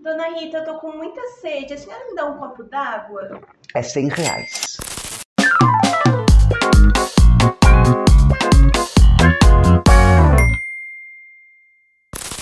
Dona Rita, eu tô com muita sede. A senhora me dá um copo d'água? É R$100.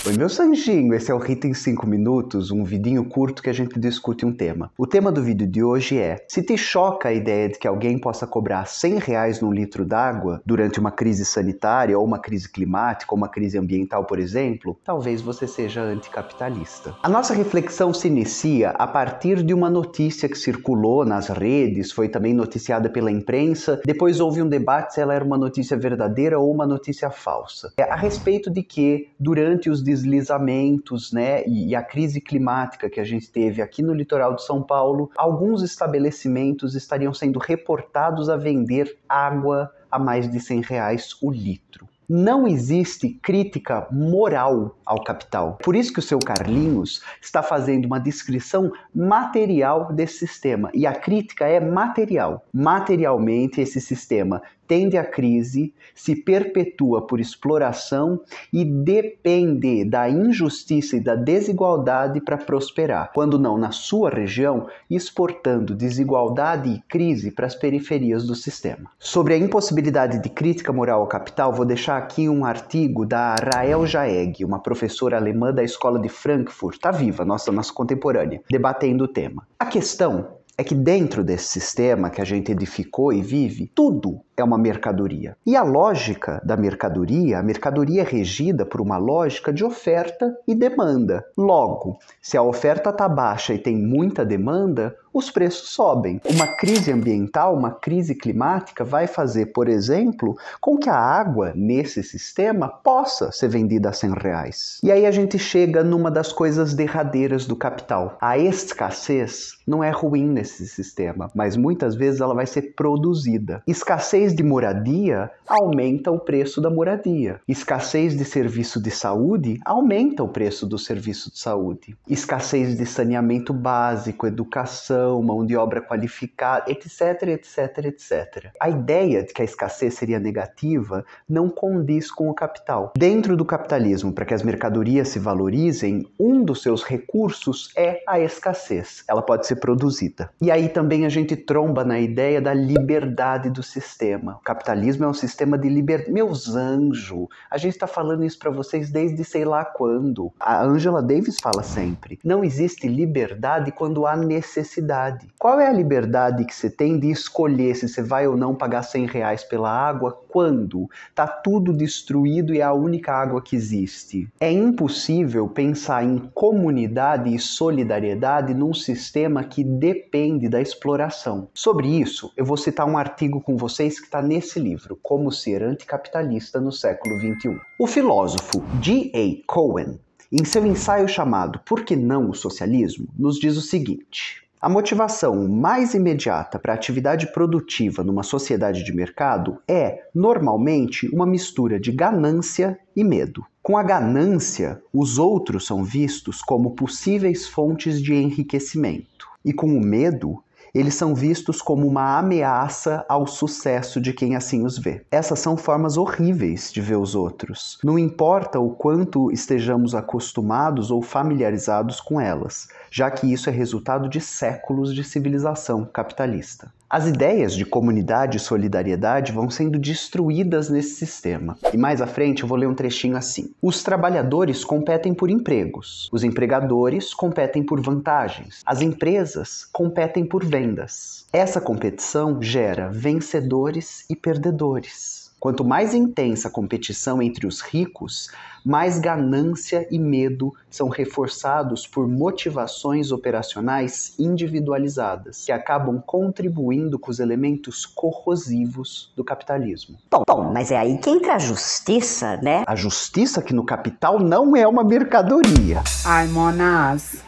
Oi, meu sanjinho, esse é o Rita em 5 minutos, um vidinho curto que a gente discute um tema. O tema do vídeo de hoje é: se te choca a ideia de que alguém possa cobrar R$100 num litro d'água durante uma crise sanitária, ou uma crise climática, ou uma crise ambiental, por exemplo, talvez você seja anticapitalista. A nossa reflexão se inicia a partir de uma notícia que circulou nas redes, foi também noticiada pela imprensa, depois houve um debate se ela era uma notícia verdadeira ou uma notícia falsa. A respeito de que, durante os deslizamentos, e a crise climática que a gente teve aqui no litoral de São Paulo, alguns estabelecimentos estariam sendo reportados a vender água a mais de R$100 o litro. Não existe crítica moral ao capital. Por isso que o seu Carlinhos está fazendo uma descrição material desse sistema. E a crítica é material. Materialmente, esse sistema tende à crise, se perpetua por exploração e depende da injustiça e da desigualdade para prosperar. Quando não na sua região, exportando desigualdade e crise para as periferias do sistema. Sobre a impossibilidade de crítica moral ao capital, vou deixar aqui um artigo da Rael Jaeg, uma professora alemã da Escola de Frankfurt, está viva, nossa contemporânea, debatendo o tema. A questão é que dentro desse sistema que a gente edificou e vive, tudo é uma mercadoria. E a lógica da mercadoria, a mercadoria é regida por uma lógica de oferta e demanda. Logo, se a oferta está baixa e tem muita demanda, os preços sobem. Uma crise ambiental, uma crise climática vai fazer, por exemplo, com que a água nesse sistema possa ser vendida a R$100. E aí a gente chega numa das coisas derradeiras do capital. A escassez não é ruim nesse sistema, mas muitas vezes ela vai ser produzida. Escassez de moradia aumenta o preço da moradia. Escassez de serviço de saúde aumenta o preço do serviço de saúde. Escassez de saneamento básico, educação, mão de obra qualificada, etc, etc, etc. A ideia de que a escassez seria negativa não condiz com o capital. Dentro do capitalismo, para que as mercadorias se valorizem, um dos seus recursos é a escassez. Ela pode ser produzida. E aí também a gente tromba na ideia da liberdade do sistema. O capitalismo é um sistema de liberdade. Meus anjos, a gente está falando isso para vocês desde sei lá quando. A Angela Davis fala sempre: não existe liberdade quando há necessidade. Qual é a liberdade que você tem de escolher se você vai ou não pagar R$100 pela água quando está tudo destruído e é a única água que existe? É impossível pensar em comunidade e solidariedade num sistema que depende da exploração. Sobre isso, eu vou citar um artigo com vocês que está nesse livro, Como Ser Anticapitalista no Século XXI. O filósofo G.A. Cohen, em seu ensaio chamado Por que não o socialismo?, nos diz o seguinte: a motivação mais imediata para a atividade produtiva numa sociedade de mercado é, normalmente, uma mistura de ganância e medo. Com a ganância, os outros são vistos como possíveis fontes de enriquecimento. E com o medo, eles são vistos como uma ameaça ao sucesso de quem assim os vê. Essas são formas horríveis de ver os outros. Não importa o quanto estejamos acostumados ou familiarizados com elas, já que isso é resultado de séculos de civilização capitalista. As ideias de comunidade e solidariedade vão sendo destruídas nesse sistema. E mais à frente eu vou ler um trechinho assim: os trabalhadores competem por empregos, os empregadores competem por vantagens, as empresas competem por vendas. Essa competição gera vencedores e perdedores. Quanto mais intensa a competição entre os ricos, mais ganância e medo são reforçados por motivações operacionais individualizadas, que acabam contribuindo com os elementos corrosivos do capitalismo. Bom, mas é aí que entra a justiça, né? A justiça que no capital não é uma mercadoria. Ai, Monás,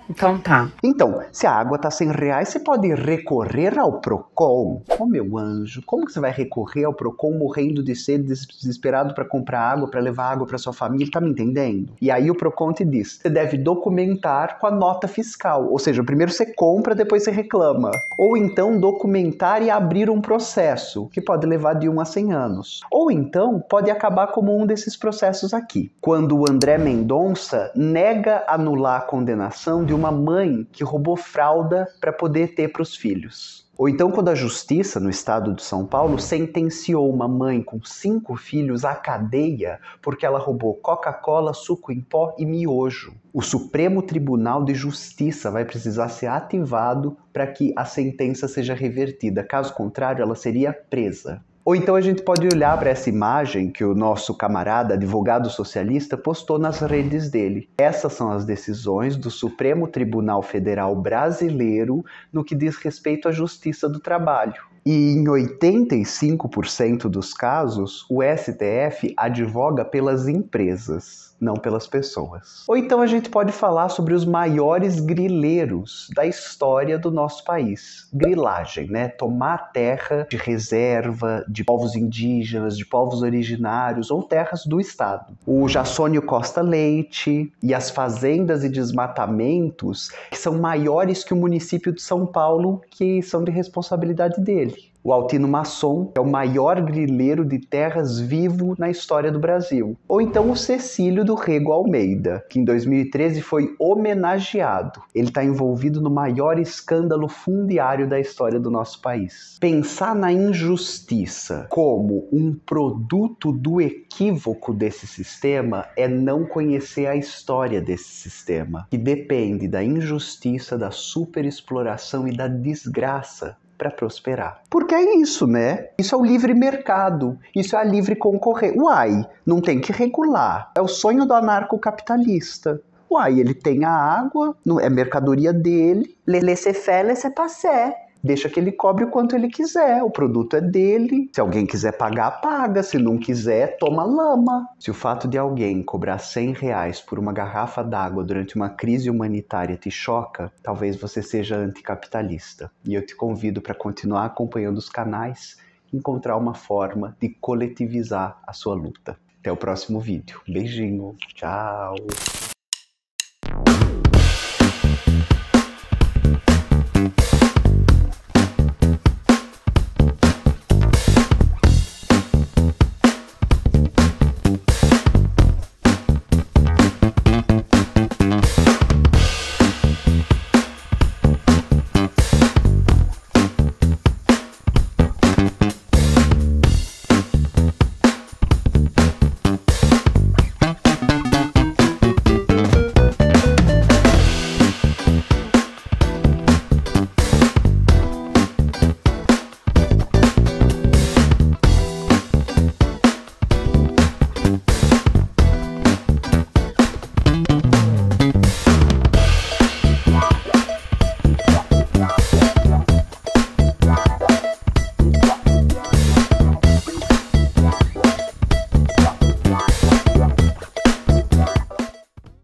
Então tá. Então, se a água tá R$100, você pode recorrer ao Procon. Ô meu anjo, como que você vai recorrer ao Procon morrendo de sede, desesperado para comprar água, para levar água para sua família? Tá me entendendo? E aí o Procon te diz, você deve documentar com a nota fiscal. Ou seja, primeiro você compra, depois você reclama. Ou então documentar e abrir um processo, que pode levar de 1 a 100 anos. Ou então pode acabar como um desses processos aqui. Quando o André Mendonça nega anular a condenação de uma mãe que roubou fralda para poder ter para os filhos. Ou então quando a justiça no estado de São Paulo sentenciou uma mãe com 5 filhos à cadeia porque ela roubou Coca-Cola, suco em pó e miojo. O Supremo Tribunal de Justiça vai precisar ser ativado para que a sentença seja revertida. Caso contrário, ela seria presa. Ou então a gente pode olhar para essa imagem que o nosso camarada, advogado socialista, postou nas redes dele. Essas são as decisões do Supremo Tribunal Federal Brasileiro no que diz respeito à justiça do trabalho. E em 85% dos casos, o STF advoga pelas empresas, não pelas pessoas. Ou então a gente pode falar sobre os maiores grileiros da história do nosso país. Grilagem, né? Tomar terra de reserva, de povos indígenas, de povos originários ou terras do Estado. O Jassônio Costa Leite e as fazendas e desmatamentos que são maiores que o município de São Paulo, que são de responsabilidade dele. O Altino Masson é o maior grileiro de terras vivo na história do Brasil. Ou então o Cecílio do Rego Almeida, que em 2013 foi homenageado. Ele está envolvido no maior escândalo fundiário da história do nosso país. Pensar na injustiça como um produto do equívoco desse sistema é não conhecer a história desse sistema, que depende da injustiça, da superexploração e da desgraça para prosperar. Porque é isso, né? Isso é o livre mercado, isso é a livre concorrência. Uai, não tem que regular. É o sonho do anarcocapitalista. Uai, ele tem a água, é mercadoria dele, laissez-faire, laissez-passer. Deixa que ele cobre o quanto ele quiser, o produto é dele. Se alguém quiser pagar, paga. Se não quiser, toma lama. Se o fato de alguém cobrar R$100 por uma garrafa d'água durante uma crise humanitária te choca, talvez você seja anticapitalista. E eu te convido para continuar acompanhando os canais e encontrar uma forma de coletivizar a sua luta. Até o próximo vídeo. Beijinho. Tchau.